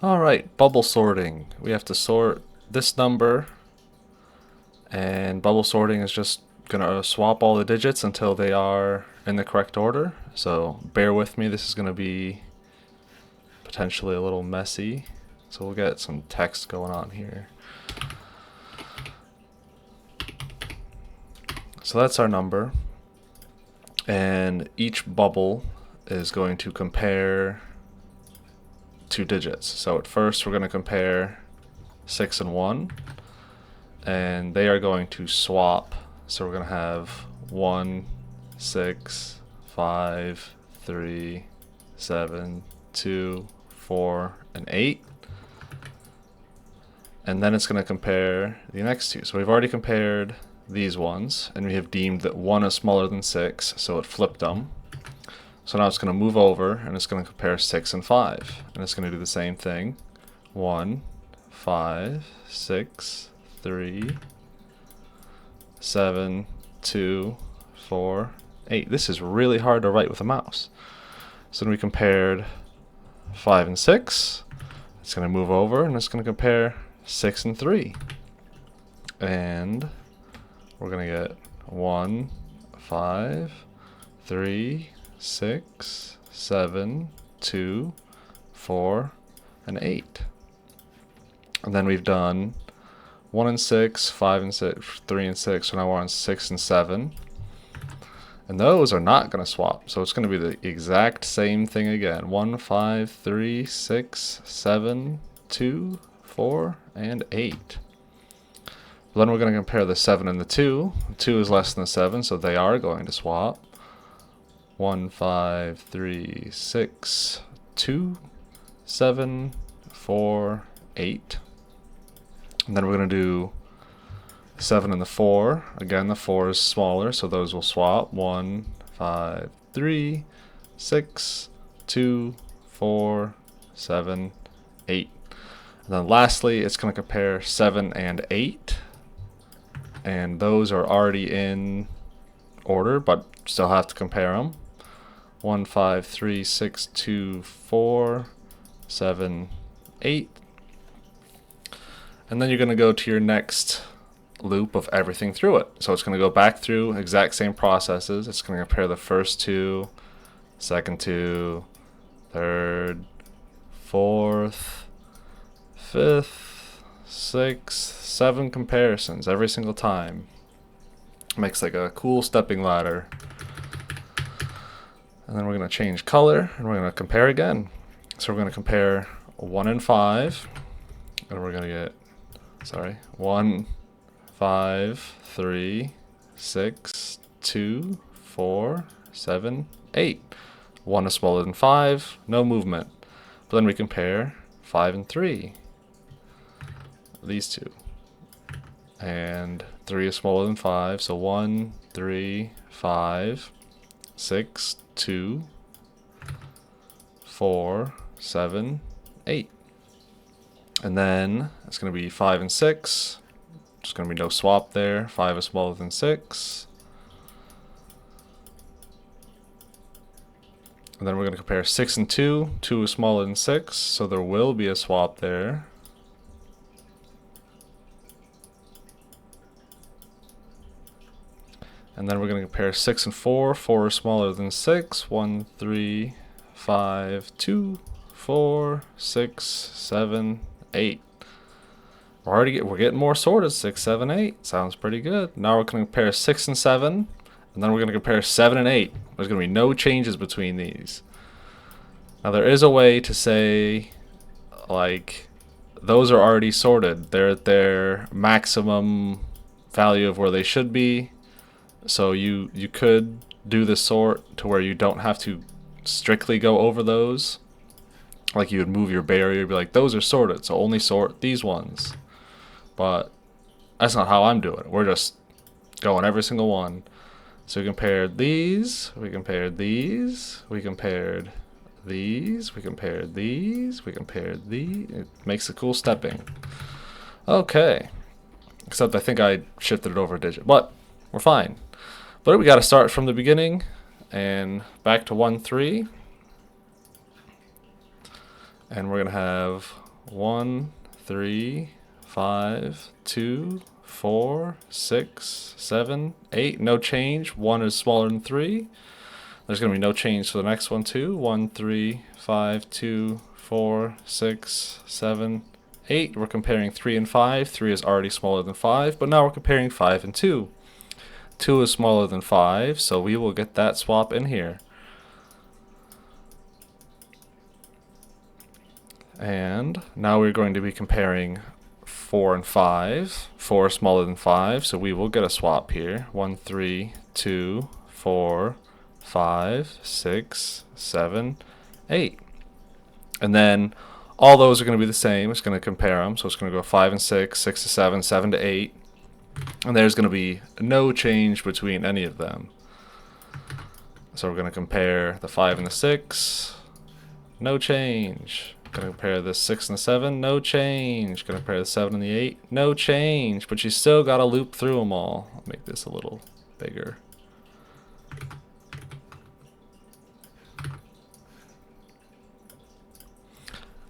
Alright, bubble sorting. We have to sort this number, and bubble sorting is just gonna swap all the digits until they are in the correct order. So bear with me, this is gonna be potentially a little messy. So we'll get some text going on here. So that's our number, and each bubble is going to compare two digits. So at first we're going to compare 6 and 1, and they are going to swap. So we're going to have 1, 6, 5, 3, 7, 2, 4, and 8. And then it's going to compare the next two. So we've already compared these ones, and we have deemed that 1 is smaller than 6, so it flipped them. So now it's going to move over, and it's going to compare 6 and 5. And it's going to do the same thing. 1, 5, 6, 3, 7, 2, 4, 8. This is really hard to write with a mouse. So then we compared 5 and 6. It's going to move over, and it's going to compare 6 and 3. And we're going to get 1, 5, 3, 6, 7, 2, 4, and 8. And then we've done 1 and 6, 5 and 6, 3 and 6, so now we're on 6 and 7. And those are not going to swap, so it's going to be the exact same thing again. 1, 5, 3, 6, 7, 2, 4, and 8. Then we're going to compare the 7 and the 2. The 2 is less than the 7, so they are going to swap. 1, 5, 3, 6, 2, 7, 4, 8. And then we're going to do 7 and the 4. Again, the 4 is smaller, so those will swap. 1, 5, 3, 6, 2, 4, 7, 8. And then lastly, it's going to compare 7 and 8. And those are already in order, but still have to compare them. 1, 5, 3, 6, 2, 4, 7, 8. And then you're going to go to your next loop of everything through it. So it's going to go back through exact same processes. It's going to compare the first two, second two, third, fourth, fifth, sixth, 7 comparisons every single time. Makes like a cool stepping ladder. And then we're going to change color, and we're going to compare again. So we're going to compare 1 and 5, and we're going to get, 1, 5, 3, 6, 2, 4, 7, 8. 1 is smaller than 5, no movement. But then we compare 5 and 3. These two. And 3 is smaller than 5, so 1, 3, 5, 6, 2, 4, 7, 8. And then it's going to be 5 and 6. There's going to be no swap there. 5 is smaller than 6. And then we're going to compare 6 and 2. 2 is smaller than 6, so there will be a swap there. And then we're going to compare 6 and 4. 4 is smaller than 6. 1, 3, 5, 2, 4, 6, 7, 8. We're getting more sorted. 6, 7, 8. Sounds pretty good. Now we're going to compare 6 and 7. And then we're going to compare 7 and 8. There's going to be no changes between these. Now there is a way to say, like, those are already sorted. They're at their maximum value of where they should be. So you could do the sort to where you don't have to strictly go over those. Like you would move your barrier, be like, those are sorted, so only sort these ones. But that's not how I'm doing it. We're just going every single one. So we compared these, we compared these, we compared these, we compared these, we compared these. It makes a cool stepping. Okay. Except I think I shifted it over a digit, but we're fine. But we got to start from the beginning and back to 1, 3. And we're going to have 1, 3, 5, 2, 4, 6, 7, 8. No change. 1 is smaller than 3. There's going to be no change for the next one too. 1, 3, 5, 2, 4, 6, 7, 8. We're comparing 3 and 5. 3 is already smaller than 5, but now we're comparing 5 and 2. 2 is smaller than 5, so we will get that swap in here. And now we're going to be comparing 4 and 5. 4 is smaller than 5, so we will get a swap here. 1, 3, 2, 4, 5, 6, 7, 8. And then all those are going to be the same. It's going to compare them. So it's going to go 5 and 6, 6 to 7, 7 to 8. And there's going to be no change between any of them. So we're going to compare the 5 and the 6. No change. Going to compare the 6 and the 7. No change. Going to compare the 7 and the 8. No change. But you still got to loop through them all. I'll make this a little bigger.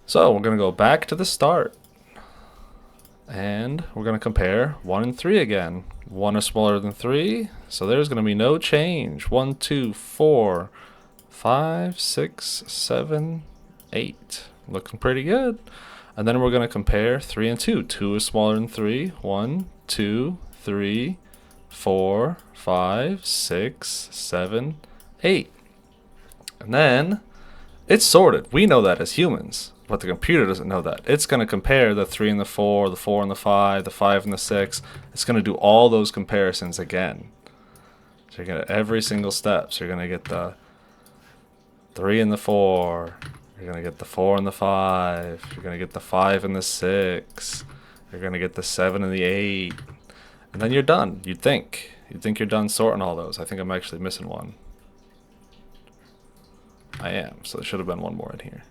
So we're going to go back to the start. And we're going to compare 1 and 3 again. 1 is smaller than 3, so there's going to be no change. 1, 2, 4, 5, 6, 7, 8. Looking pretty good. And then we're going to compare 3 and 2. 2 is smaller than 3. 1, 2, 3, 4, 5, 6, 7, 8. And then it's sorted. We know that as humans. But the computer doesn't know that. It's going to compare the 3 and the 4, the 4 and the 5, the 5 and the 6. It's going to do all those comparisons again. So you're going to every single step. So you're going to get the 3 and the 4. You're going to get the 4 and the 5. You're going to get the 5 and the 6. You're going to get the 7 and the 8. And then you're done. You'd think. You'd think you're done sorting all those. I think I'm actually missing one. I am. So there should have been one more in here.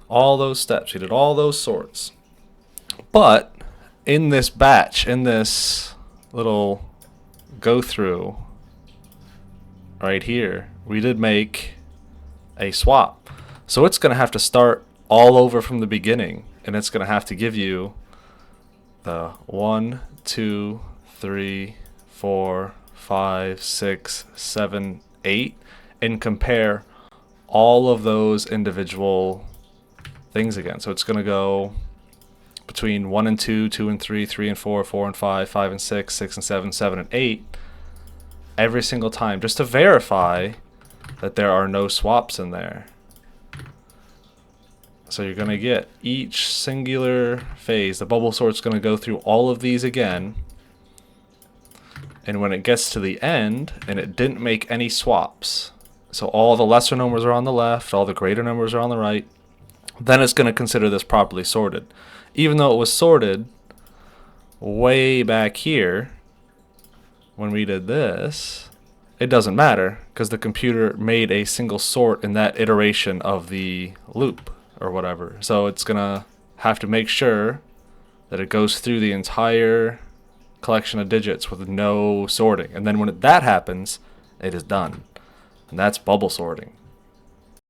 All those steps, you did all those sorts. But in this batch, in this little go through right here, we did make a swap. So it's going to have to start all over from the beginning, and it's going to have to give you the 1, 2, 3, 4, 5, 6, 7, 8, and compare all of those individual things again. So it's going to go between 1 and 2, 2 and 3, 3 and 4, 4 and 5, 5 and 6, 6 and 7, 7 and 8 every single time, just to verify that there are no swaps in there. So you're going to get each singular phase. The bubble sort's going to go through all of these again. And when it gets to the end and it didn't make any swaps, so all the lesser numbers are on the left, all the greater numbers are on the right, then it's going to consider this properly sorted. Even though it was sorted way back here when we did this, it doesn't matter because the computer made a single sort in that iteration of the loop or whatever. So it's going to have to make sure that it goes through the entire collection of digits with no sorting. And then when that happens, it is done. And that's bubble sorting.